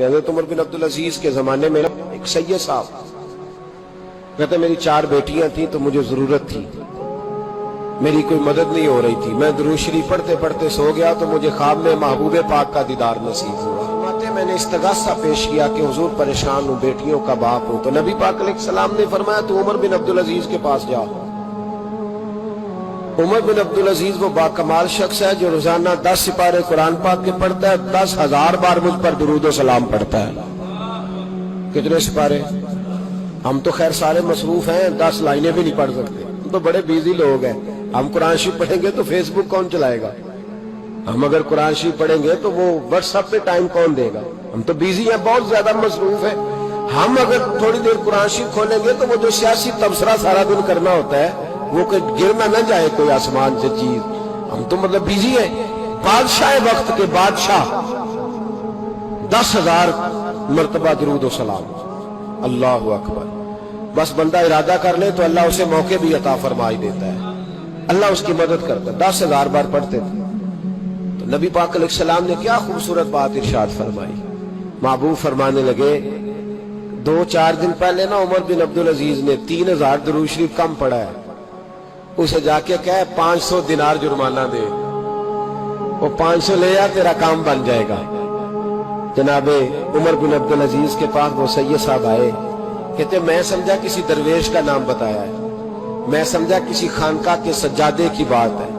حضرت عمر بن عبد العزیز کے زمانے میں ایک سید صاحب کہتے میری 4 بیٹیاں تھیں تو مجھے ضرورت تھی، میری کوئی مدد نہیں ہو رہی تھی، میں درود شریف پڑھتے پڑھتے سو گیا تو مجھے خواب میں محبوب پاک کا دیدار نصیب ہوا۔ میں نے استغاثہ پیش کیا کہ حضور پریشان ہوں، بیٹیوں کا باپ ہوں، تو نبی پاک علیہ السلام نے فرمایا تو عمر بن عبد العزیز کے پاس جا۔ عمر بن عبد العزیز وہ باکمال شخص ہے جو روزانہ 10 سپارے قرآن پاک کے پڑھتا ہے، 10,000 بار مجھ پر درود و سلام پڑھتا ہے۔ کتنے سپارے؟ ہم تو خیر سارے مصروف ہیں، 10 لائنیں بھی نہیں پڑھ سکتے، ہم تو بڑے بیزی لوگ ہیں۔ ہم قرآن شریف پڑھیں گے تو فیس بک کون چلائے گا؟ ہم اگر قرآن شریف پڑھیں گے تو وہ واٹس ایپ پہ ٹائم کون دے گا؟ ہم تو بیزی ہیں، بہت زیادہ مصروف ہیں۔ ہم اگر تھوڑی دیر قرآن شریف کھولیں گے تو وہ جو سیاسی تبصرہ سارا دن کرنا ہوتا ہے وہ کہ گرنا نہ جائے کوئی آسمان سے چیز، ہم تو مطلب بیزی ہیں۔ بادشاہ وقت کے بادشاہ 10,000 مرتبہ درود و سلام، اللہ اکبر۔ بس بندہ ارادہ کر لے تو اللہ اسے موقع بھی عطا فرمائی دیتا ہے، اللہ اس کی مدد کرتا ہے۔ 10,000 بار پڑھتے تھے تو نبی پاک علیہ السلام نے کیا خوبصورت بات ارشاد فرمائی۔ محبوب فرمانے لگے 2-4 دن پہلے نا عمر بن عبد العزیز نے 3,000 درود شریف کم پڑھا ہے، اسے جا کے کہے 500 دینار جرمانہ دے، وہ 500 لے آ، تیرا کام بن جائے گا۔ جناب عمر بن عبد العزیز کے پاس وہ سید صاحب آئے، کہتے میں سمجھا کسی درویش کا نام بتایا ہے، میں سمجھا کسی خانقاہ کے سجادے کی بات ہے،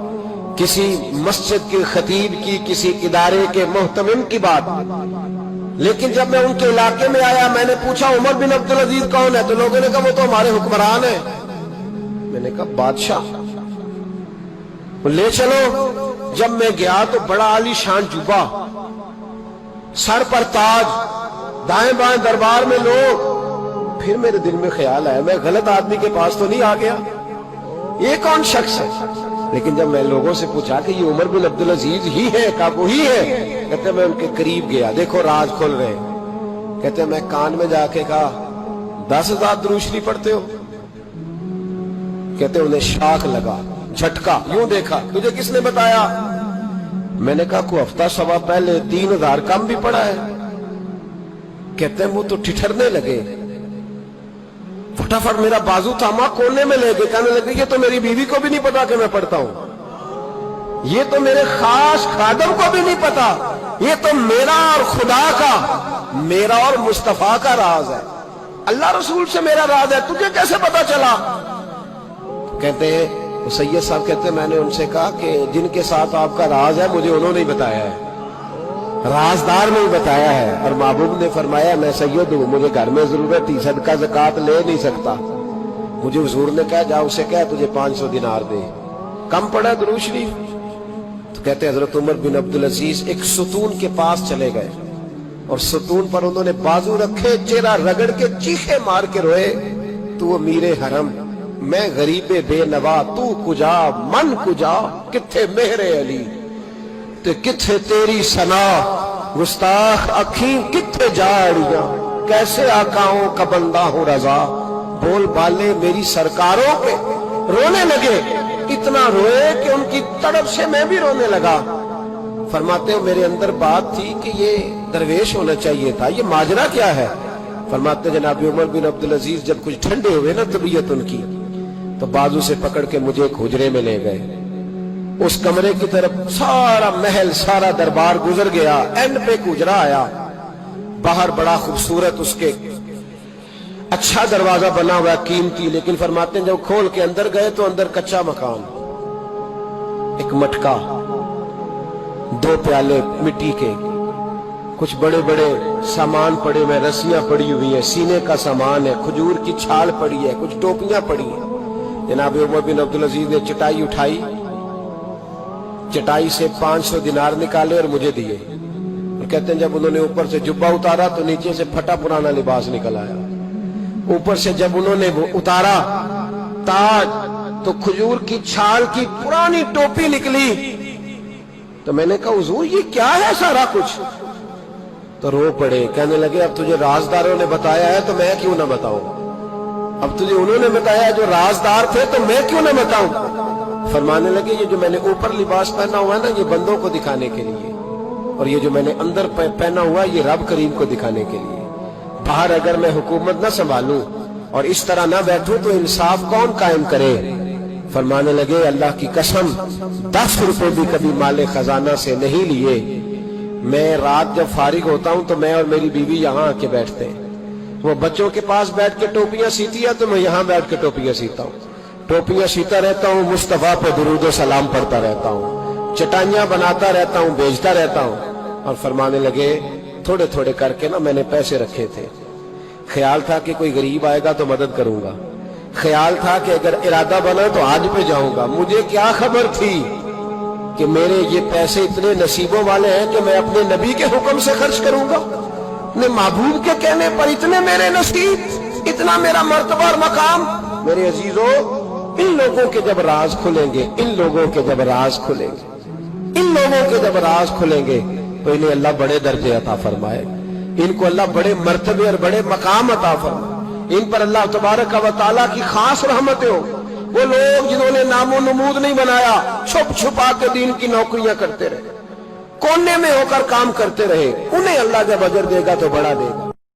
کسی مسجد کے خطیب کی، کسی ادارے کے محتمم کی بات، لیکن جب میں ان کے علاقے میں آیا میں نے پوچھا عمر بن عبد العزیز کون ہے تو لوگوں نے کہا وہ تو ہمارے حکمران ہیں۔ میں نے کہا بادشاہ لے چلو۔ جب میں گیا تو بڑا عالی شان جبہ، سر پر تاج، دائیں بائیں دربار میں لوگ۔ پھر میرے دل میں خیال آیا میں غلط آدمی کے پاس تو نہیں آ گیا، یہ کون شخص ہے؟ لیکن جب میں لوگوں سے پوچھا کہ یہ عمر بن عبد العزیز ہی ہے، کہا وہی ہے۔ کہتے میں ان کے قریب گیا، دیکھو راز کھل رہے۔ کہتے میں کان میں جا کے کہا 10,000 درود شریف پڑھتے ہو؟ کہتے انہیں شاک لگا، جھٹکا، یوں دیکھا تجھے کس نے بتایا؟ میں نے کہا کوئی ہفتہ سوا پہلے 3,000 کم بھی پڑھا ہے۔ کہتے ہیں وہ تو ٹھٹھرنے لگے، فٹافٹ میرا بازو تھاما، کونے میں لے گئے، کہنے لگے یہ تو میری بیوی کو بھی نہیں پتا کہ میں پڑھتا ہوں، یہ تو میرے خاص خادم کو بھی نہیں پتا، یہ تو میرا اور خدا کا، میرا اور مصطفیٰ کا راز ہے، اللہ رسول سے میرا راز ہے، تجھے کیسے پتا چلا؟ کہتے ہیں سید صاحب کہتے ہیں میں نے ان سے کہا کہ جن کے ساتھ آپ کا راز ہے مجھے انہوں نے ہی بتایا ہے، رازدار نے ہی بتایا ہے۔ اور محبوب نے فرمایا میں سید ہوں، مجھے گھر میں ضرورت تھی، صدقہ زکوٰۃ لے نہیں سکتا، مجھے حضور نے کہا جا اسے کہا تجھے 500 دینار دے، کم پڑا درود شریف۔ تو کہتے ہیں حضرت عمر بن عبد العزیز ایک ستون کے پاس چلے گئے اور ستون پر انہوں نے بازو رکھے، چہرہ رگڑ کے چیخے مار کے روئے، تو امیر حرم، میں غریب بے نوا، تو کجا من کجا، کتھے مہر علی تے کتھے تیری ثنا، گستاخ اکھیں کتھے جاڑیاں، کیسے آقاؤں کا بندہ ہوں رضا، بول بالے میری سرکاروں پہ۔ رونے لگے، اتنا روئے کہ ان کی تڑپ سے میں بھی رونے لگا۔ فرماتے ہیں میرے اندر بات تھی کہ یہ درویش ہونا چاہیے تھا، یہ ماجرا کیا ہے؟ فرماتے جناب عمر بن عبد العزیز جب کچھ ٹھنڈے ہوئے نا طبیعت ان کی، تو بازو سے پکڑ کے مجھے ایک حجرے میں لے گئے، اس کمرے کی طرف سارا محل سارا دربار گزر گیا، اینڈ پہ حجرا آیا، باہر بڑا خوبصورت اس کے اچھا دروازہ بنا ہوا قیمتی، لیکن فرماتے ہیں جب کھول کے اندر گئے تو اندر کچا مکان، ایک مٹکا، 2 پیالے مٹی کے، کچھ بڑے بڑے سامان پڑے ہوئے، رسیاں پڑی ہوئی ہیں، سینے کا سامان ہے، کھجور کی چھال پڑی ہے، کچھ ٹوپیاں پڑی ہیں۔ جناب عمر بن عبد العزیز نے چٹائی اٹھائی، چٹائی سے 500 دینار نکالے اور مجھے دیے، اور کہتے ہیں جب انہوں نے اوپر سے جبہ اتارا تو نیچے سے پھٹا پرانا لباس نکل آیا، اوپر سے جب انہوں نے وہ اتارا تاج تو کھجور کی چھال کی پرانی ٹوپی نکلی، تو میں نے کہا حضور یہ کیا ہے سارا کچھ؟ تو رو پڑے، کہنے لگے اب تجھے رازداروں نے بتایا ہے تو میں کیوں نہ بتاؤں، اب تجھے انہوں نے بتایا جو رازدار تھے تو میں کیوں نہ بتاؤں؟ فرمانے لگے یہ جو میں نے اوپر لباس پہنا ہوا ہے نا یہ بندوں کو دکھانے کے لیے، اور یہ جو میں نے اندر پہنا ہوا یہ رب کریم کو دکھانے کے لیے. باہر اگر میں حکومت نہ سنبھالوں اور اس طرح نہ بیٹھوں تو انصاف کون قائم کرے؟ فرمانے لگے اللہ کی قسم 10 روپے بھی کبھی مال خزانہ سے نہیں لیے. میں رات جب فارغ ہوتا ہوں تو میں اور میری بیوی یہاں آ کے بیٹھتے ہیں. وہ بچوں کے پاس بیٹھ کے ٹوپیاں سیتی ہے تو میں یہاں بیٹھ کے ٹوپیاں سیتا ہوں. ٹوپیاں سیتا رہتا ہوں, مصطفیٰ پہ درود و سلام پڑھتا رہتا ہوں, چٹائیاں بناتا رہتا ہوں, بیچتا رہتا ہوں. اور فرمانے لگے تھوڑے تھوڑے کر کے نا میں نے پیسے رکھے تھے. خیال تھا کہ کوئی غریب آئے گا تو مدد کروں گا. خیال تھا کہ اگر ارادہ بنا تو آج پہ جاؤں گا. مجھے کیا خبر تھی کہ میرے یہ پیسے اتنے نصیبوں والے ہیں کہ میں اپنے نبی کے حکم سے خرچ کروں گا. اپنے محبوب کے کہنے پر اتنے میرے نصیب, اتنا میرا مرتبہ اور مقام. میرے عزیزوں, ان لوگوں کے جب راز کھلیں گے, ان لوگوں کے جب راز کھلیں گے, ان لوگوں کے جب راز کھلیں گے تو انہیں اللہ بڑے درجے عطا فرمائے, ان کو اللہ بڑے مرتبے اور بڑے مقام عطا فرمائے. ان پر اللہ تبارک و تعالیٰ کی خاص رحمتیں ہوں. وہ لوگ جنہوں نے نام و نمود نہیں بنایا, چھپ چھپا کے دین کی نوکریاں کرتے رہے, کونے میں ہو کر کام کرتے رہے, انہیں اللہ جب اجر دے گا تو بڑا دے گا.